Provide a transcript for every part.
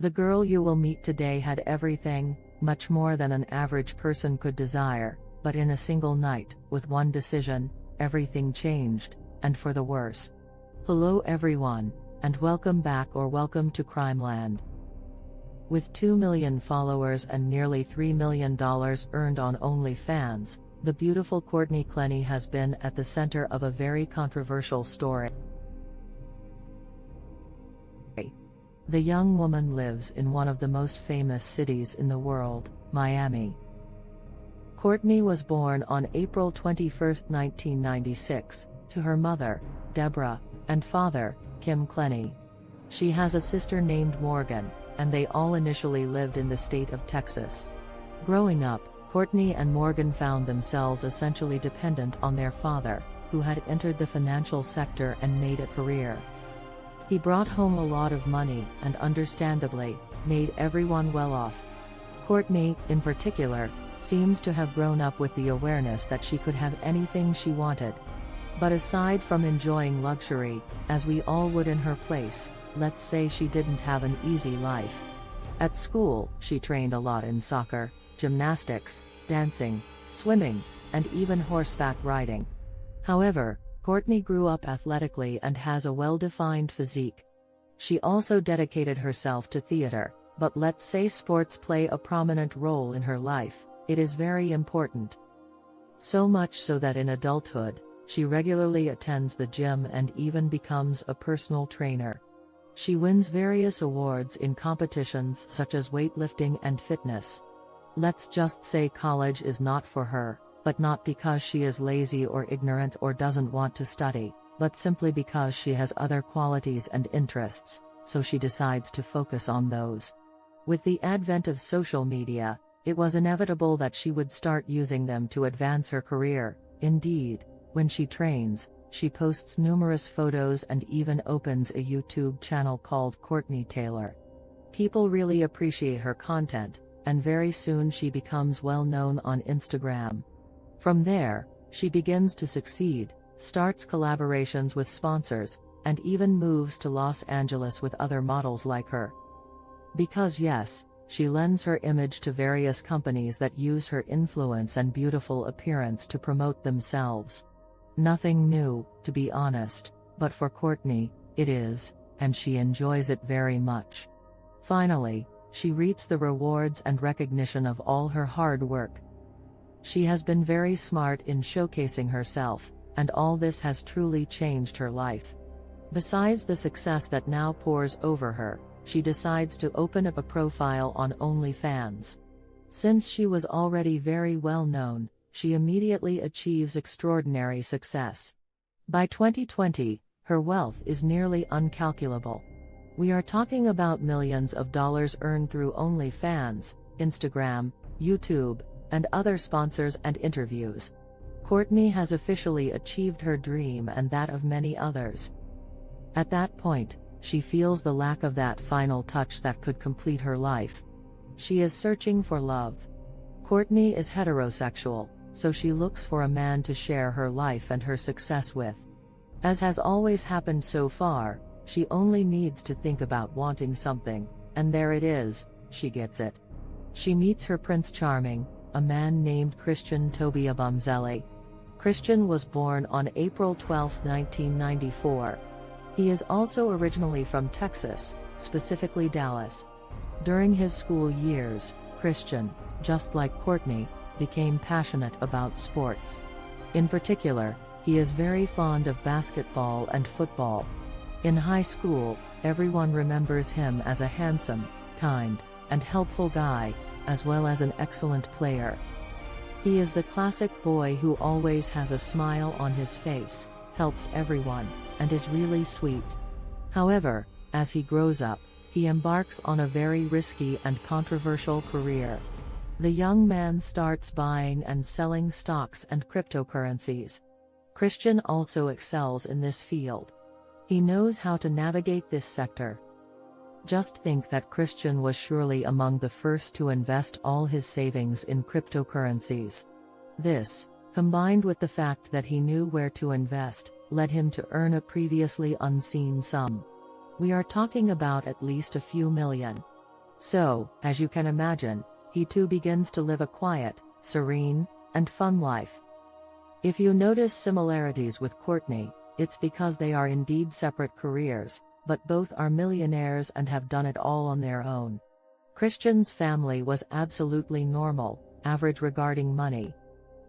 The girl you will meet today had everything, much more than an average person could desire, but in a single night, with one decision, everything changed, and for the worse. Hello everyone, and welcome back or welcome to Crimeland. With 2 million followers and nearly $3 million earned on Onlyfas, the beautiful Courtney Clenney has been at the center of a very controversial story. The young woman lives in one of the most famous cities in the world, Miami. Courtney was born on April 21, 1996, to her mother, Deborah, and father, Kim Clenney. She has a sister named Morgan, and they all initially lived in the state of Texas. Growing up, Courtney and Morgan found themselves essentially dependent on their father, who had entered the financial sector and made a career. He brought home a lot of money and, understandably, made everyone well off. Courtney, in particular, seems to have grown up with the awareness that she could have anything she wanted. But aside from enjoying luxury, as we all would in her place, let's say she didn't have an easy life. At school, she trained a lot in soccer, gymnastics, dancing, swimming, and even horseback riding. However, Courtney grew up athletically and has a well-defined physique. She also dedicated herself to theater, but let's say sports play a prominent role in her life. It is very important. So much so that in adulthood, she regularly attends the gym and even becomes a personal trainer. She wins various awards in competitions such as weightlifting and fitness. Let's just say college is not for her, but not because she is lazy or ignorant or doesn't want to study, but simply because she has other qualities and interests, so she decides to focus on those. With the advent of social media, it was inevitable that she would start using them to advance her career. Indeed, when she trains, she posts numerous photos and even opens a YouTube channel called Courtney Taylor. People really appreciate her content, and very soon she becomes well known on Instagram. From there, she begins to succeed, starts collaborations with sponsors, and even moves to Los Angeles with other models like her. Because yes, she lends her image to various companies that use her influence and beautiful appearance to promote themselves. Nothing new, to be honest, but for Courtney, it is, and she enjoys it very much. Finally, she reaps the rewards and recognition of all her hard work. She has been very smart in showcasing herself, and all this has truly changed her life. Besides the success that now pours over her, she decides to open up a profile on Onlyfas. Since she was already very well known, she immediately achieves extraordinary success. By 2020, her wealth is nearly uncalculable. We are talking about millions of dollars earned through Onlyfas, Instagram, YouTube, and other sponsors and interviews. Courtney has officially achieved her dream and that of many others. At that point, she feels the lack of that final touch that could complete her life. She is searching for love. Courtney is heterosexual, so she looks for a man to share her life and her success with. As has always happened so far, she only needs to think about wanting something, and there it is, she gets it. She meets her Prince Charming, a man named Christian Tobia Bumzelli. Christian was born on April 12, 1994. He is also originally from Texas, specifically Dallas. During his school years, Christian, just like Courtney, became passionate about sports. In particular, he is very fond of basketball and football. In high school, everyone remembers him as a handsome, kind, and helpful guy, as well as an excellent player. He is the classic boy who always has a smile on his face, helps everyone, and is really sweet. However, as he grows up, he embarks on a very risky and controversial career. The young man starts buying and selling stocks and cryptocurrencies. Christian also excels in this field. He knows how to navigate this sector. Just think that Christian was surely among the first to invest all his savings in cryptocurrencies. This, combined with the fact that he knew where to invest, led him to earn a previously unseen sum. We are talking about at least a few million. So, as you can imagine, he too begins to live a quiet, serene, and fun life. If you notice similarities with Courtney, it's because they are indeed separate careers, but both are millionaires and have done it all on their own. Christian's family was absolutely normal, average regarding money.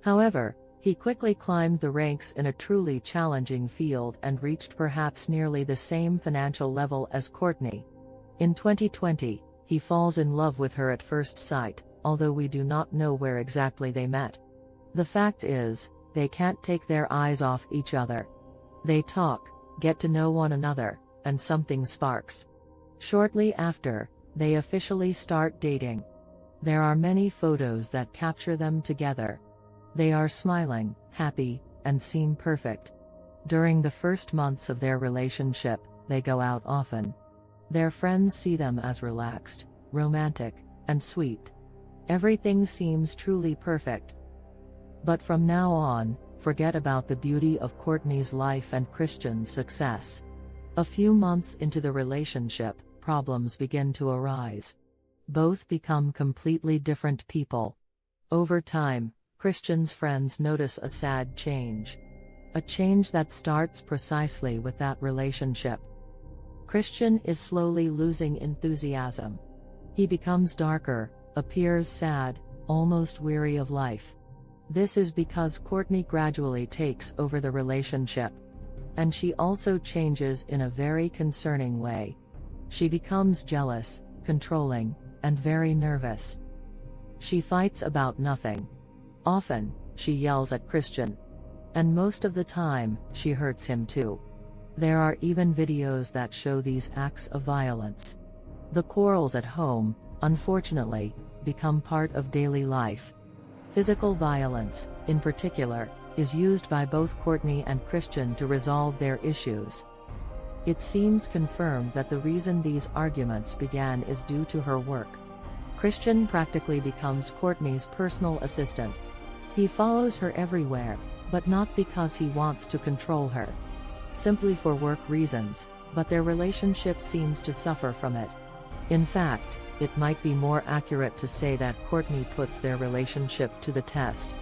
However, he quickly climbed the ranks in a truly challenging field and reached perhaps nearly the same financial level as Courtney. In 2020, he falls in love with her at first sight, although we do not know where exactly they met. The fact is, they can't take their eyes off each other. They talk, get to know one another, and something sparks. Shortly after, they officially start dating. There are many photos that capture them together. They are smiling, happy, and seem perfect. During the first months of their relationship, they go out often. Their friends see them as relaxed, romantic, and sweet. Everything seems truly perfect. But from now on, forget about the beauty of Courtney's life and Christian's success. A few months into the relationship, problems begin to arise. Both become completely different people. Over time, Christian's friends notice a sad change. A change that starts precisely with that relationship. Christian is slowly losing enthusiasm. He becomes darker, appears sad, almost weary of life. This is because Courtney gradually takes over the relationship. And she also changes in a very concerning way. She becomes jealous, controlling, and very nervous. She fights about nothing. Often, she yells at Christian. And most of the time, she hurts him too. There are even videos that show these acts of violence. The quarrels at home, unfortunately, become part of daily life. Physical violence, in particular, is used by both Courtney and Christian to resolve their issues. It seems confirmed that the reason these arguments began is due to her work. Christian practically becomes Courtney's personal assistant. He follows her everywhere, but not because he wants to control her. Simply for work reasons, but their relationship seems to suffer from it. In fact, it might be more accurate to say that Courtney puts their relationship to the test.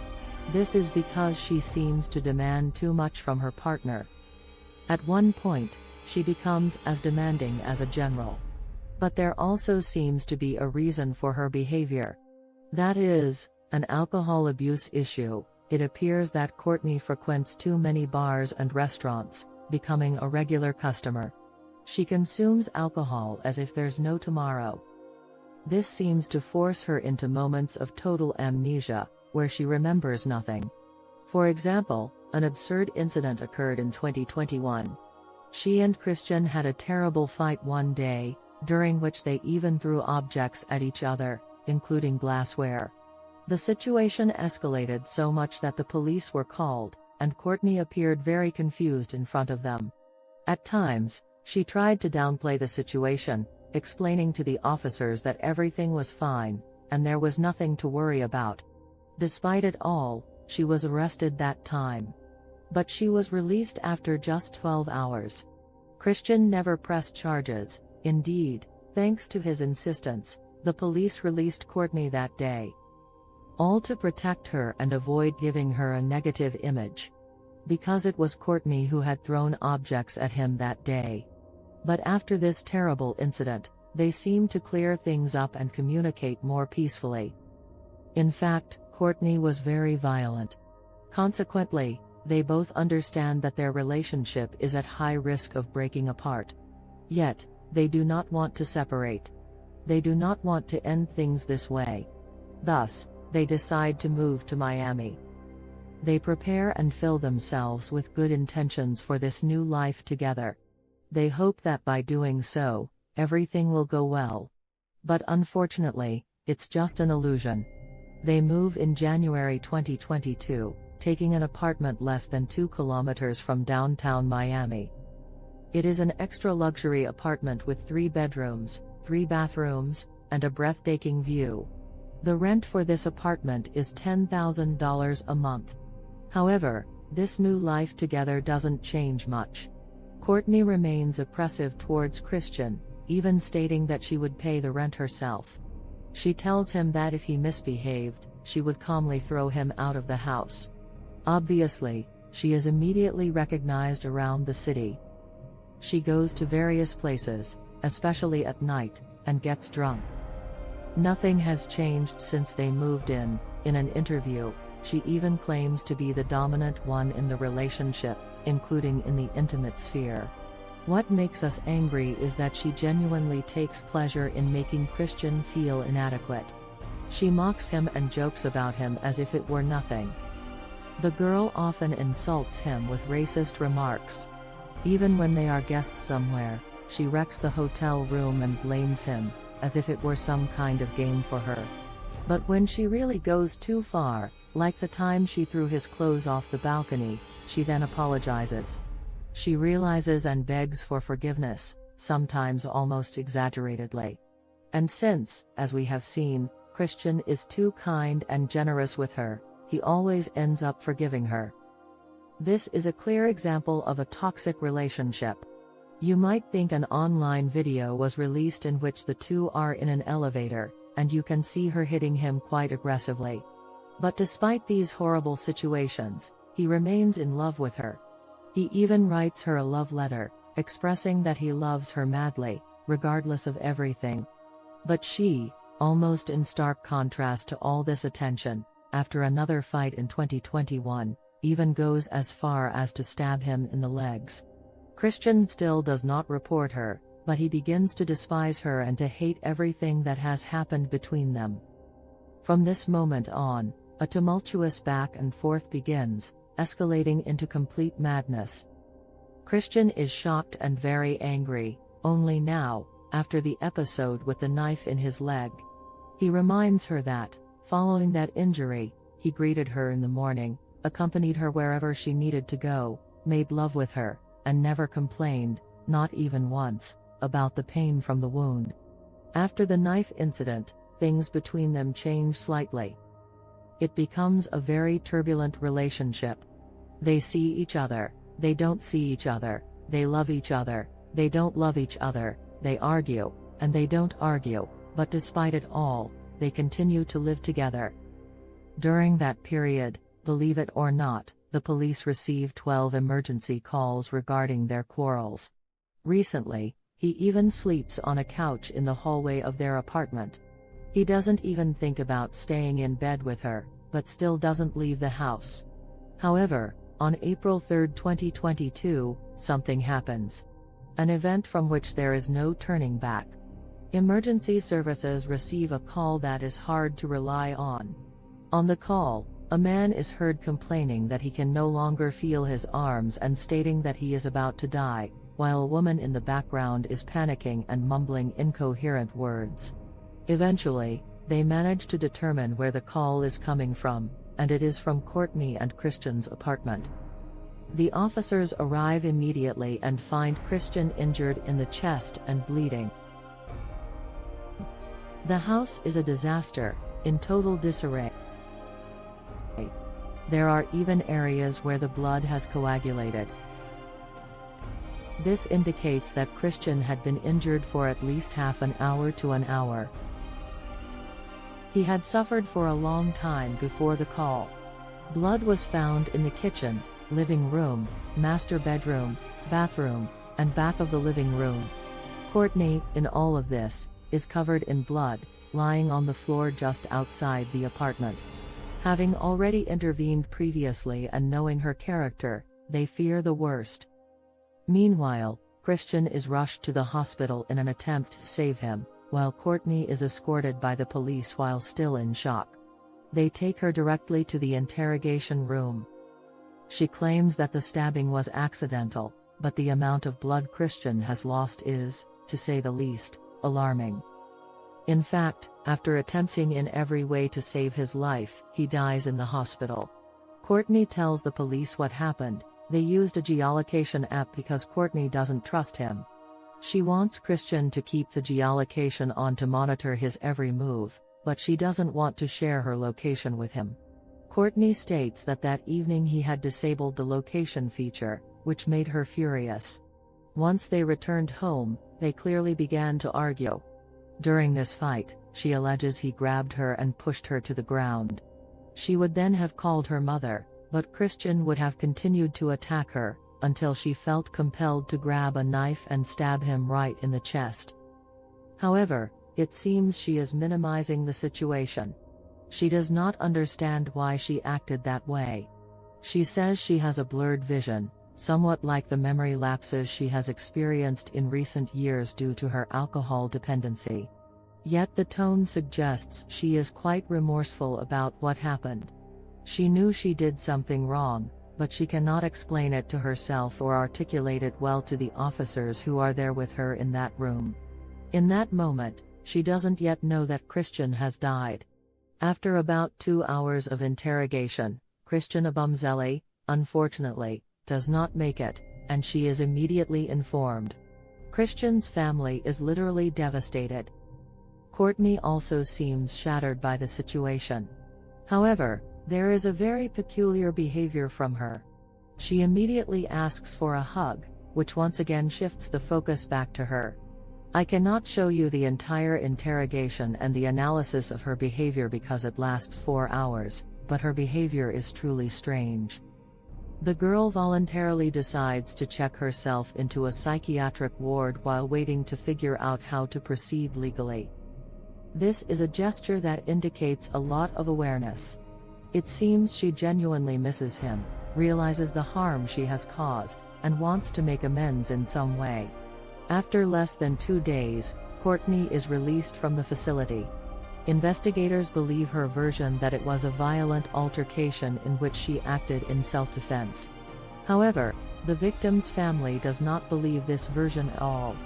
This is because she seems to demand too much from her partner. At one point, she becomes as demanding as a general. But there also seems to be a reason for her behavior. That is, an alcohol abuse issue. It appears that Courtney frequents too many bars and restaurants, becoming a regular customer. She consumes alcohol as if there's no tomorrow. This seems to force her into moments of total amnesia, where she remembers nothing. For example, an absurd incident occurred in 2021. She and Christian had a terrible fight one day, during which they even threw objects at each other, including glassware. The situation escalated so much that the police were called, and Courtney appeared very confused in front of them. At times, she tried to downplay the situation, explaining to the officers that everything was fine, and there was nothing to worry about. Despite it all, she was arrested that time. But she was released after just 12 hours. Christian never pressed charges. Indeed, thanks to his insistence, the police released Courtney that day. All to protect her and avoid giving her a negative image. Because it was Courtney who had thrown objects at him that day. But after this terrible incident, they seemed to clear things up and communicate more peacefully. In fact, Courtney was very violent. Consequently, they both understand that their relationship is at high risk of breaking apart. Yet, they do not want to separate. They do not want to end things this way. Thus, they decide to move to Miami. They prepare and fill themselves with good intentions for this new life together. They hope that by doing so, everything will go well. But unfortunately, it's just an illusion. They move in January 2022, taking an apartment less than 2 kilometers from downtown Miami. It is an extra luxury apartment with 3 bedrooms, 3 bathrooms, and a breathtaking view. The rent for this apartment is $10,000 a month. However, this new life together doesn't change much. Courtney remains oppressive towards Christian, even stating that she would pay the rent herself. She tells him that if he misbehaved, she would calmly throw him out of the house. Obviously, she is immediately recognized around the city. She goes to various places, especially at night, and gets drunk. Nothing has changed since they moved in. In an interview, she even claims to be the dominant one in the relationship, including in the intimate sphere. What makes us angry is that she genuinely takes pleasure in making Christian feel inadequate. She mocks him and jokes about him as if it were nothing. The girl often insults him with racist remarks. Even when they are guests somewhere, she wrecks the hotel room and blames him, as if it were some kind of game for her. But when she really goes too far, like the time she threw his clothes off the balcony, she then apologizes. She realizes and begs for forgiveness, sometimes almost exaggeratedly. And since, as we have seen, Christian is too kind and generous with her, he always ends up forgiving her. This is a clear example of a toxic relationship. You might think an online video was released in which the two are in an elevator, and you can see her hitting him quite aggressively. But despite these horrible situations, he remains in love with her. He even writes her a love letter, expressing that he loves her madly, regardless of everything. But she, almost in stark contrast to all this attention, after another fight in 2021, even goes as far as to stab him in the legs. Christian still does not report her, but he begins to despise her and to hate everything that has happened between them. From this moment on, a tumultuous back and forth begins, escalating into complete madness. Christian is shocked and very angry, only now, after the episode with the knife in his leg. He reminds her that, following that injury, he greeted her in the morning, accompanied her wherever she needed to go, made love with her, and never complained, not even once, about the pain from the wound. After the knife incident, things between them change slightly. It becomes a very turbulent relationship. They see each other, they don't see each other, they love each other, they don't love each other, they argue, and they don't argue, but despite it all, they continue to live together. During that period, believe it or not, the police received 12 emergency calls regarding their quarrels. Recently, he even sleeps on a couch in the hallway of their apartment. He doesn't even think about staying in bed with her, but still doesn't leave the house. However, on April 3, 2022, something happens. An event from which there is no turning back. Emergency services receive a call that is hard to rely on. On the call, a man is heard complaining that he can no longer feel his arms and stating that he is about to die, while a woman in the background is panicking and mumbling incoherent words. Eventually, they manage to determine where the call is coming from, and it is from Courtney and Christian's apartment. The officers arrive immediately and find Christian injured in the chest and bleeding. The house is a disaster, in total disarray. There are even areas where the blood has coagulated. This indicates that Christian had been injured for at least half an hour to an hour. He had suffered for a long time before the call. Blood was found in the kitchen, living room, master bedroom, bathroom, and back of the living room. Courtney, in all of this, is covered in blood, lying on the floor just outside the apartment. Having already intervened previously and knowing her character, they fear the worst. Meanwhile, Christian is rushed to the hospital in an attempt to save him, while Courtney is escorted by the police while still in shock. They take her directly to the interrogation room. She claims that the stabbing was accidental, but the amount of blood Christian has lost is, to say the least, alarming. In fact, after attempting in every way to save his life, he dies in the hospital. Courtney tells the police what happened. They used a geolocation app because Courtney doesn't trust him. She wants Christian to keep the geolocation on to monitor his every move, but she doesn't want to share her location with him. Courtney states that that evening he had disabled the location feature, which made her furious. Once they returned home, they clearly began to argue. During this fight, she alleges he grabbed her and pushed her to the ground. She would then have called her mother, but Christian would have continued to attack her, until she felt compelled to grab a knife and stab him right in the chest. However, it seems she is minimizing the situation. She does not understand why she acted that way. She says she has a blurred vision, somewhat like the memory lapses she has experienced in recent years due to her alcohol dependency. Yet the tone suggests she is quite remorseful about what happened. She knew she did something wrong, but she cannot explain it to herself or articulate it well to the officers who are there with her in that room. In that moment, she doesn't yet know that Christian has died. After about 2 hours of interrogation, Christian Abumzeli, unfortunately, does not make it, and she is immediately informed. Christian's family is literally devastated. Courtney also seems shattered by the situation. However, there is a very peculiar behavior from her. She immediately asks for a hug, which once again shifts the focus back to her. I cannot show you the entire interrogation and the analysis of her behavior because it lasts 4 hours, but her behavior is truly strange. The girl voluntarily decides to check herself into a psychiatric ward while waiting to figure out how to proceed legally. This is a gesture that indicates a lot of awareness. It seems she genuinely misses him, realizes the harm she has caused, and wants to make amends in some way. After less than 2 days, Courtney is released from the facility. Investigators believe her version that it was a violent altercation in which she acted in self-defense. However, the victim's family does not believe this version at all.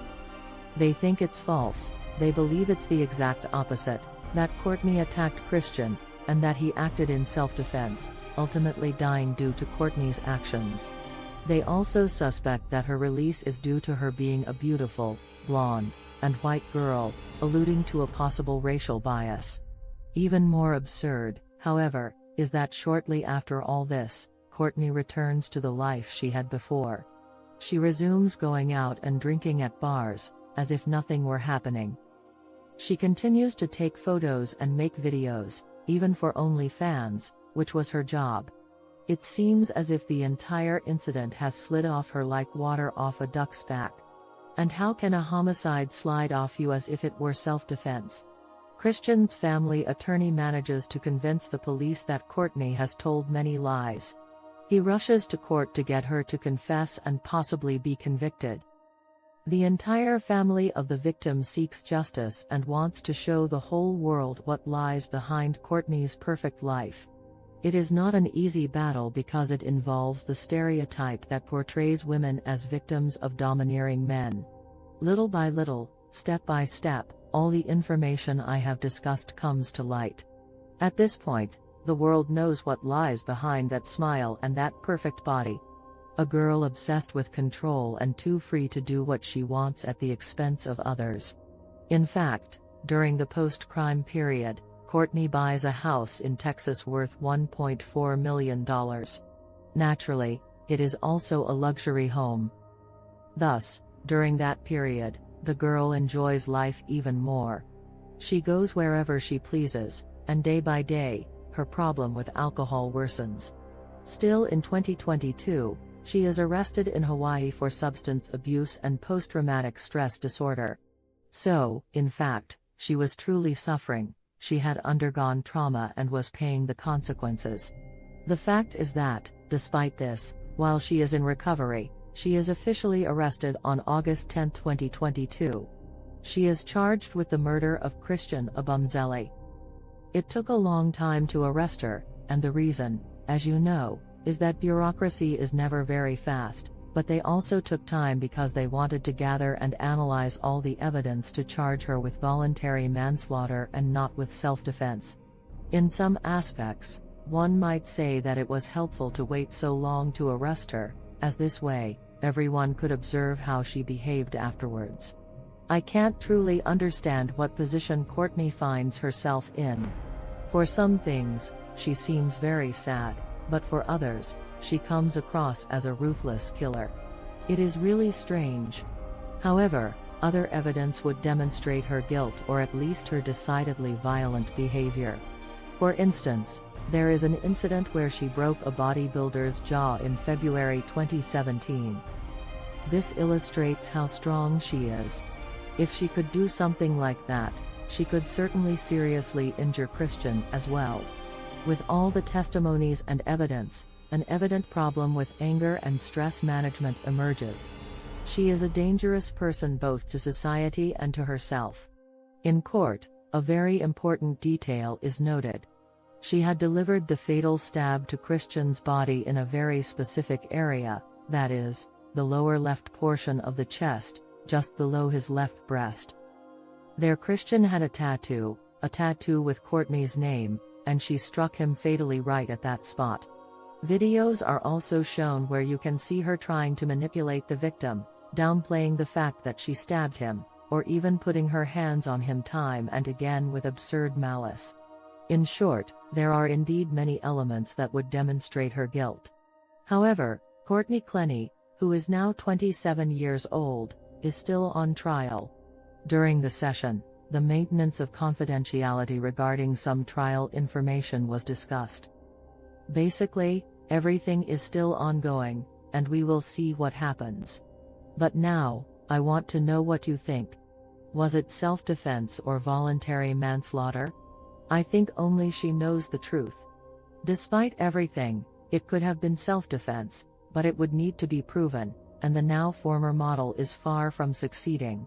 They think it's false. They believe it's the exact opposite, that Courtney attacked Christian, and that he acted in self-defense, ultimately dying due to Courtney's actions. They also suspect that her release is due to her being a beautiful, blonde, and white girl, alluding to a possible racial bias. Even more absurd, however, is that shortly after all this, Courtney returns to the life she had before. She resumes going out and drinking at bars, as if nothing were happening. She continues to take photos and make videos, even for Onlyfas, which was her job. It seems as if the entire incident has slid off her like water off a duck's back. And how can a homicide slide off you as if it were self-defense? Christian's family attorney manages to convince the police that Courtney has told many lies. He rushes to court to get her to confess and possibly be convicted. The entire family of the victim seeks justice and wants to show the whole world what lies behind Courtney's perfect life. It is not an easy battle because it involves the stereotype that portrays women as victims of domineering men. Little by little, step by step, all the information I have discussed comes to light. At this point, the world knows what lies behind that smile and that perfect body. A girl obsessed with control and too free to do what she wants at the expense of others. In fact, during the post-crime period, Courtney buys a house in Texas worth $1.4 million. Naturally, it is also a luxury home. Thus, during that period, the girl enjoys life even more. She goes wherever she pleases, and day by day, her problem with alcohol worsens. Still in 2022, she is arrested in Hawaii for substance abuse and post-traumatic stress disorder. So, in fact, she was truly suffering. She had undergone trauma and was paying the consequences. The fact is that, despite this, while she is in recovery, she is officially arrested on August 10, 2022. She is charged with the murder of Christian Abumzeli. It took a long time to arrest her, and the reason, as you know, is that bureaucracy is never very fast, but they also took time because they wanted to gather and analyze all the evidence to charge her with voluntary manslaughter and not with self-defense. In some aspects, one might say that it was helpful to wait so long to arrest her, as this way, everyone could observe how she behaved afterwards. I can't truly understand what position Courtney finds herself in. For some things, she seems very sad, but for others, she comes across as a ruthless killer. It is really strange. However, Other evidence would demonstrate her guilt or at least her decidedly violent behavior. For instance, there is an incident where she broke a bodybuilder's jaw in February 2017. This illustrates how strong she is. If she could do something like that, she could certainly seriously injure Christian as well. With all the testimonies and evidence, an evident problem with anger and stress management emerges. She is a dangerous person both to society and to herself. In court, a very important detail is noted. She had delivered the fatal stab to Christian's body in a very specific area, that is, the lower left portion of the chest, just below his left breast. There Christian had a tattoo with Courtney's name, and she struck him fatally right at that spot. Videos are also shown where you can see her trying to manipulate the victim, downplaying the fact that she stabbed him, or even putting her hands on him time and again with absurd malice. In short, there are indeed many elements that would demonstrate her guilt. However, Courtney Clenney, who is now 27 years old, is still on trial. During the session, the maintenance of confidentiality regarding some trial information was discussed. Basically, everything is still ongoing, and we will see what happens. But now, I want to know what you think. Was it self-defense or voluntary manslaughter? I think only she knows the truth. Despite everything, it could have been self-defense, but it would need to be proven, and the now former model is far from succeeding.